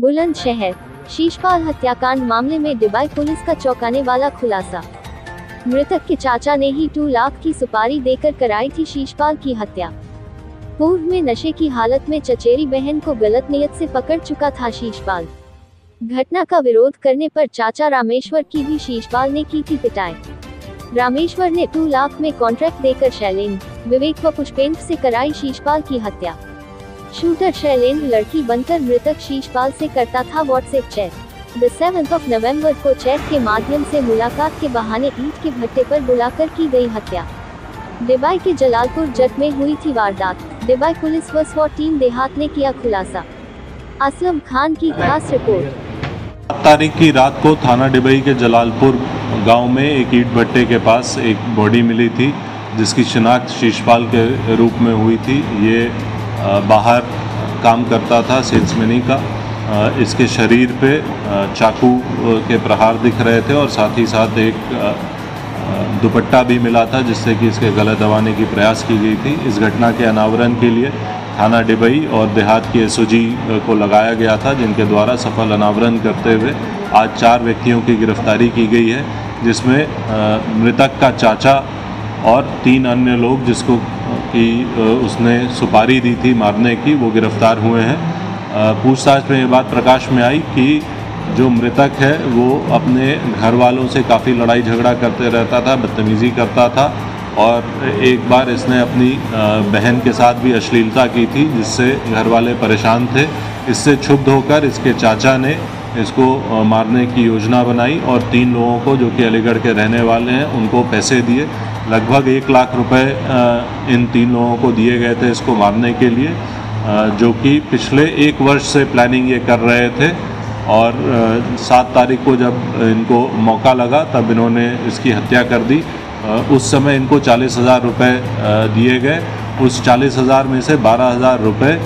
बुलंदशहर शीशपाल हत्याकांड मामले में डिबाई पुलिस का चौंकाने वाला खुलासा। मृतक के चाचा ने ही 2 लाख की सुपारी देकर कराई थी शीशपाल की हत्या। पूर्व में नशे की हालत में चचेरी बहन को गलत नियत से पकड़ चुका था शीशपाल। घटना का विरोध करने पर चाचा रामेश्वर की भी शीशपाल ने की थी पिटाई। रामेश्वर ने 2 लाख में कॉन्ट्रैक्ट देकर शैलेंद्र, विवेक व पुष्पेंद्र से कराई शीशपाल की हत्या। शूटर शैलेंद्र लड़की बनकर मृतक शीशपाल से करता था व्हाट्सएप चैट। 7 नवंबर को चैट के माध्यम से मुलाकात के बहाने ईंट के भट्टे पर बुलाकर की गई हत्या। डिबाई के जलालपुर जट में हुई थी वारदात। डिबाई पुलिस व SWAT टीम देहात ने किया खुलासा। असलम खान की खास रिपोर्ट। 7 तारीख की रात को थाना डिबाई के जलालपुर गांव में एक ईंट भट्टे के पास एक बॉडी मिली थी, जिसकी शिनाख्त शीशपाल के रूप में हुई थी। ये बाहर काम करता था सेल्समैनी का। इसके शरीर पे चाकू के प्रहार दिख रहे थे और साथ ही साथ एक दुपट्टा भी मिला था, जिससे कि इसके गला दबाने की प्रयास की गई थी। इस घटना के अनावरण के लिए थाना डिबाई और देहात की SOG को लगाया गया था, जिनके द्वारा सफल अनावरण करते हुए आज 4 व्यक्तियों की गिरफ्तारी की गई है, जिसमें मृतक का चाचा और 3 अन्य लोग जिसको कि उसने सुपारी दी थी मारने की, वो गिरफ्तार हुए हैं। पूछताछ में ये बात प्रकाश में आई कि जो मृतक है वो अपने घर वालों से काफ़ी लड़ाई झगड़ा करते रहता था, बदतमीज़ी करता था और एक बार इसने अपनी बहन के साथ भी अश्लीलता की थी, जिससे घर वाले परेशान थे। इससे क्षुब्ध होकर इसके चाचा ने इसको मारने की योजना बनाई और 3 लोगों को, जो कि अलीगढ़ के रहने वाले हैं, उनको पैसे दिए। लगभग 1 लाख रुपए इन 3 लोगों को दिए गए थे इसको मारने के लिए, जो कि पिछले 1 वर्ष से प्लानिंग ये कर रहे थे। और 7 तारीख को जब इनको मौका लगा तब इन्होंने इसकी हत्या कर दी। उस समय इनको 40,000 रुपये दिए गए। उस 40,000 में से 12,000 रुपये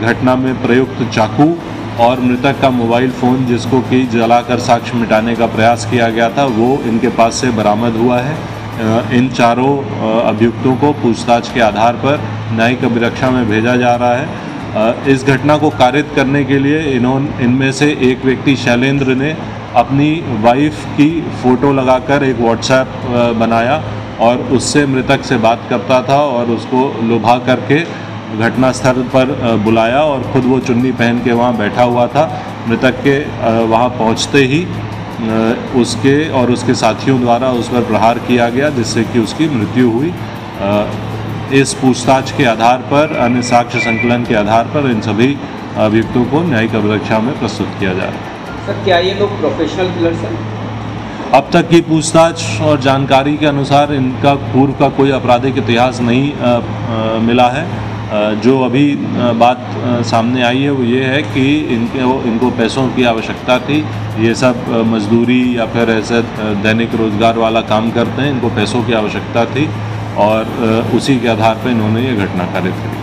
घटना में प्रयुक्त चाकू और मृतक का मोबाइल फ़ोन, जिसको कि जलाकर साक्ष्य मिटाने का प्रयास किया गया था, वो इनके पास से बरामद हुआ है। इन चारों अभियुक्तों को पूछताछ के आधार पर न्यायिक अभिरक्षा में भेजा जा रहा है। इस घटना को कारित करने के लिए इनमें से एक व्यक्ति शैलेंद्र ने अपनी वाइफ की फ़ोटो लगाकर एक व्हाट्सएप बनाया और उससे मृतक से बात करता था और उसको लुभा करके घटनास्थल पर बुलाया और ख़ुद वो चुन्नी पहन के वहाँ बैठा हुआ था। मृतक के वहाँ पहुँचते ही उसके और उसके साथियों द्वारा उस पर प्रहार किया गया, जिससे कि उसकी मृत्यु हुई। इस पूछताछ के आधार पर, अन्य साक्ष्य संकलन के आधार पर इन सभी अभियुक्तों को न्यायिक अभिरक्षा में प्रस्तुत किया जा रहा है। सर, क्या ये लोग प्रोफेशनल किलर्स हैं? अब तक की पूछताछ और जानकारी के अनुसार इनका पूर्व का कोई आपराधिक इतिहास नहीं मिला है। जो अभी बात सामने आई है वो ये है कि इनको पैसों की आवश्यकता थी। ये सब मजदूरी या फिर ऐसे दैनिक रोजगार वाला काम करते हैं, इनको पैसों की आवश्यकता थी और उसी के आधार पर इन्होंने ये घटना कारित की।